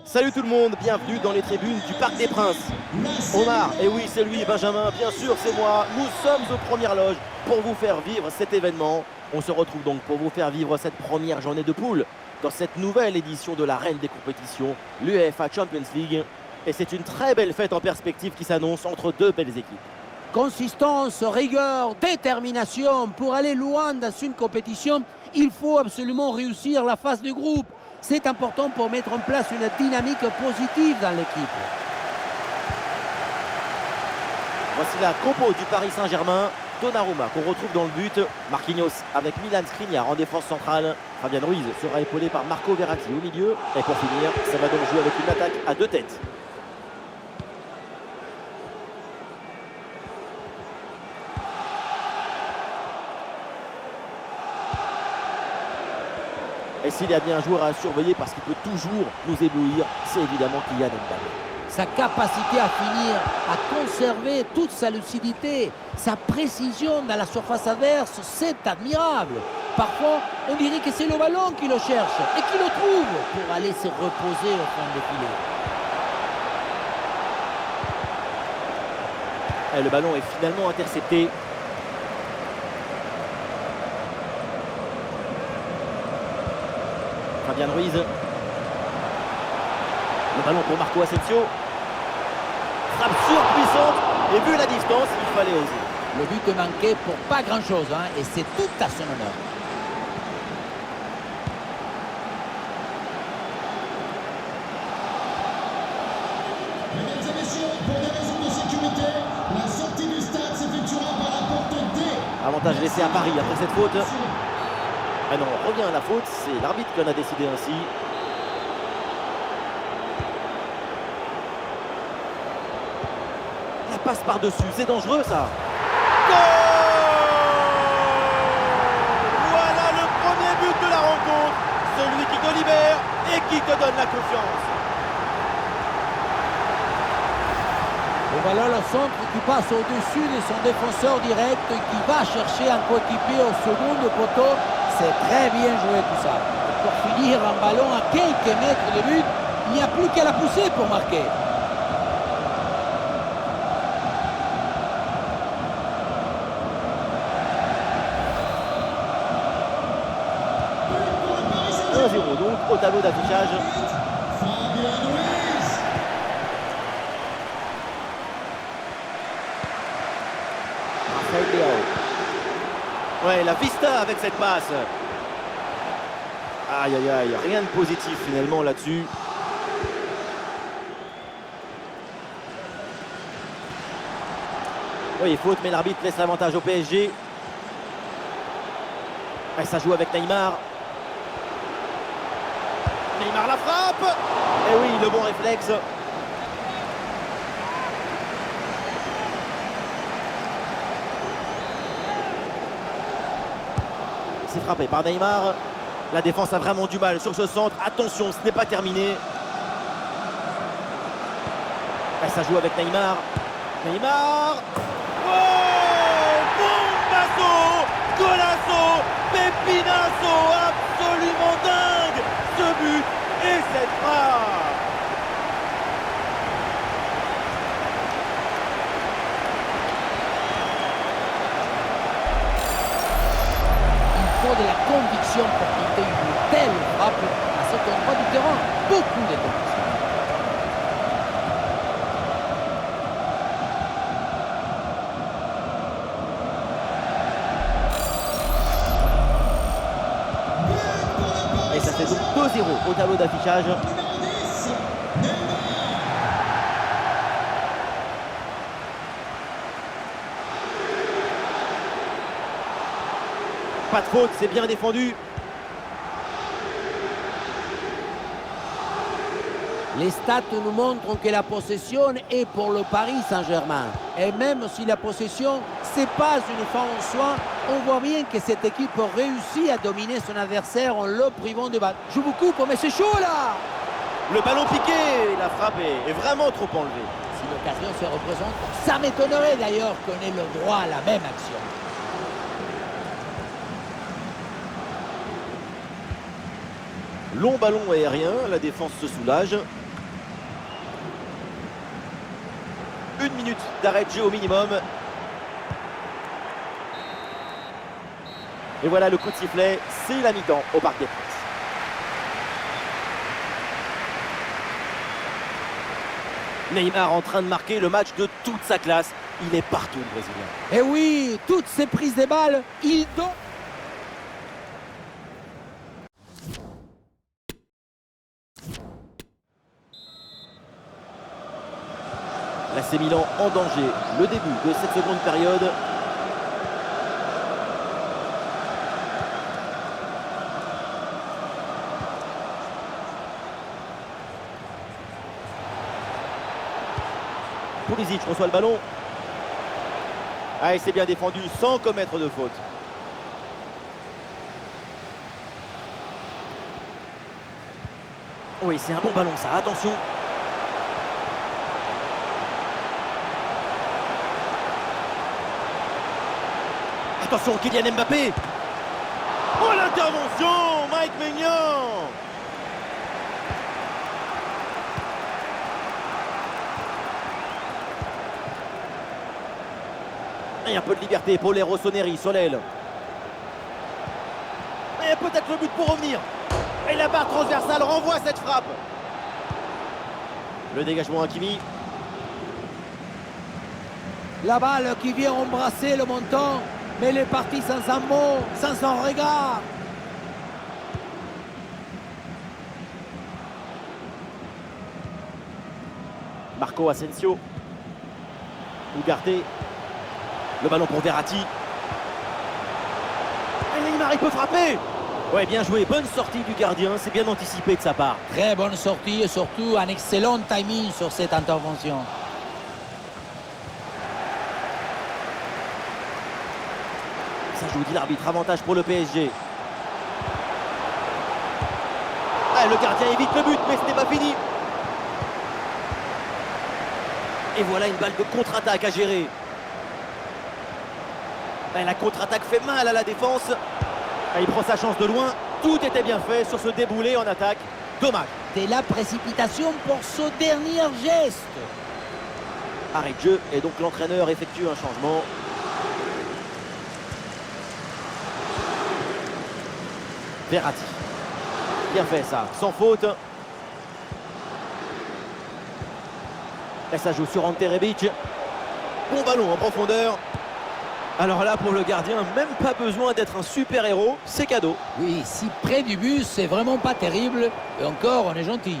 Salut tout le monde, bienvenue dans les tribunes du Parc des Princes. Omar, et oui c'est lui, Benjamin, bien sûr c'est moi. Nous sommes aux premières loges pour vous faire vivre cet événement. On se retrouve donc pour vous faire vivre cette première journée de poule dans cette nouvelle édition de la reine des compétitions, l'UEFA Champions League. Et c'est une très belle fête en perspective qui s'annonce entre deux belles équipes. Consistance, rigueur, détermination. Pour aller loin dans une compétition, il faut absolument réussir la phase de groupe. C'est important pour mettre en place une dynamique positive dans l'équipe. Voici la compo du Paris Saint-Germain. Donnarumma qu'on retrouve dans le but. Marquinhos avec Milan Skriniar en défense centrale. Fabian Ruiz sera épaulé par Marco Verratti au milieu. Et pour finir, ça va donc jouer avec une attaque à deux têtes. Et s'il y a bien un joueur à surveiller parce qu'il peut toujours nous éblouir, c'est évidemment Kylian Mbappé. Sa capacité à finir, à conserver toute sa lucidité, sa précision dans la surface adverse, c'est admirable. Parfois, on dirait que c'est le ballon qui le cherche et qui le trouve pour aller se reposer au fond des filets. Et le ballon est finalement intercepté. Fabian Ruiz. Le ballon pour Marco Asensio. Frappe surpuissante. Et vu la distance, il fallait oser. Le but est manqué pour pas grand-chose, et c'est tout à son honneur. Mesdames et messieurs, pour des raisons de sécurité, la sortie du stade s'effectuera par la porte D. Avantage laissé à Paris après cette faute. Ah non, on revient à la faute, c'est l'arbitre qui en a décidé ainsi. La passe par-dessus, c'est dangereux ça. Goal! Voilà le premier but de la rencontre. Celui qui te libère et qui te donne la confiance. Et voilà le centre qui passe au-dessus de son défenseur direct et qui va chercher un coéquipier au second poteau. C'est très bien joué tout ça. Pour finir un ballon à quelques mètres de but, il n'y a plus qu'à la pousser pour marquer. Pour le Paris 1-0 donc au tableau d'affichage. Fabian Ruiz. Rafael Leao. Ouais, la vista avec cette passe. Aïe, aïe, aïe, rien de positif finalement là-dessus. Oui, faute, mais l'arbitre laisse l'avantage au PSG. Et ça joue avec Neymar. Neymar la frappe. Et oui, le bon réflexe. C'est frappé par Neymar. La défense a vraiment du mal sur ce centre. Attention, ce n'est pas terminé. Et ça joue avec Neymar. Neymar. Oh, bombasso, golasso, pépinasso, absolument dingue. Ce but et cette frappe. Il faut de la conviction pour tenter une telle frappe à cet endroit du terrain. Beaucoup de conviction. Et ça fait donc 2-0 au tableau d'affichage. Numéro 10, Neymar. Pas de faute, c'est bien défendu. Les stats nous montrent que la possession est pour le Paris Saint-Germain. Et même si la possession, ce n'est pas une fin en soi, on voit bien que cette équipe réussit à dominer son adversaire en le privant de balle. Joue beaucoup, mais c'est chaud là! Le ballon piqué, la frappe est vraiment trop enlevée. Si l'occasion se représente, ça m'étonnerait d'ailleurs qu'on ait le droit à la même action. Long ballon aérien, la défense se soulage. 1 minute d'arrêt de jeu au minimum. Et voilà le coup de sifflet, c'est la mi-temps au Parc des Princes. Neymar en train de marquer le match de toute sa classe. Il est partout, le Brésilien. Et oui, toutes ces prises de balles, il donne. L'AC Milan en danger. Le début de cette seconde période. Pulisic reçoit le ballon. Ah, et c'est bien défendu sans commettre de faute. Oui, c'est un bon ballon ça, attention. Attention, Kylian Mbappé. Oh, l'intervention, Mike Maignan. Et un peu de liberté pour les Rossoneri sur l'aile. Et peut-être le but pour revenir. Et la barre transversale renvoie cette frappe. Le dégagement Hakimi. La balle qui vient embrasser le montant, mais elle est partie sans un mot, sans un regard. Marco Asensio. Ugarte. Le ballon pour Verratti. Et Neymar, il peut frapper. Ouais, bien joué. Bonne sortie du gardien. C'est bien anticipé de sa part. Très bonne sortie et surtout un excellent timing sur cette intervention. Ça joue, dit l'arbitre. Avantage pour le PSG. Ah, le gardien évite le but, mais ce n'est pas fini. Et voilà une balle de contre-attaque à gérer. Et la contre-attaque fait mal à la défense. Et il prend sa chance de loin. Tout était bien fait sur ce déboulé en attaque. Dommage. C'est la précipitation pour ce dernier geste. Arrêt de jeu et donc l'entraîneur effectue un changement. Verratti. Bien fait ça, sans faute. Et ça joue sur Ante Rebic. Bon ballon en profondeur. Alors là, pour le gardien, même pas besoin d'être un super-héros, c'est cadeau. Oui, si près du but, c'est vraiment pas terrible. Et encore, on est gentil.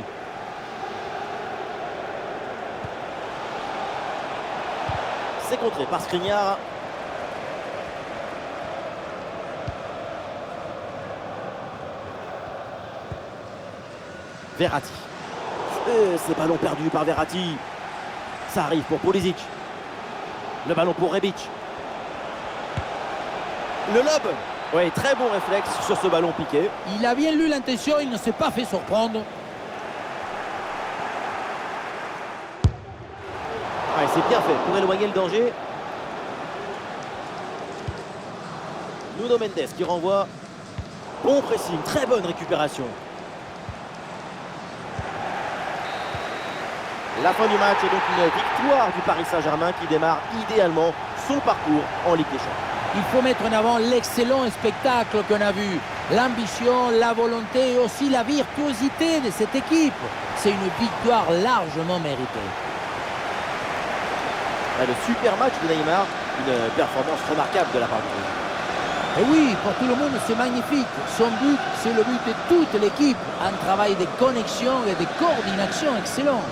C'est contré par Skriniar. Verratti. C'est ballon perdu par Verratti. Ça arrive pour Pulisic. Le ballon pour Rebic. Le lob. Oui, très bon réflexe sur ce ballon piqué. Il a bien lu l'intention, il ne s'est pas fait surprendre. Ouais, c'est bien fait pour éloigner le danger. Nuno Mendes qui renvoie. Bon pressing, très bonne récupération. La fin du match est donc une victoire du Paris Saint-Germain qui démarre idéalement son parcours en Ligue des Champions. Il faut mettre en avant l'excellent spectacle qu'on a vu. L'ambition, la volonté et aussi la virtuosité de cette équipe. C'est une victoire largement méritée. Le super match de Neymar, une performance remarquable de la part du Brésil. Et oui, pour tout le monde, c'est magnifique. Son but, c'est le but de toute l'équipe. Un travail de connexion et de coordination excellent.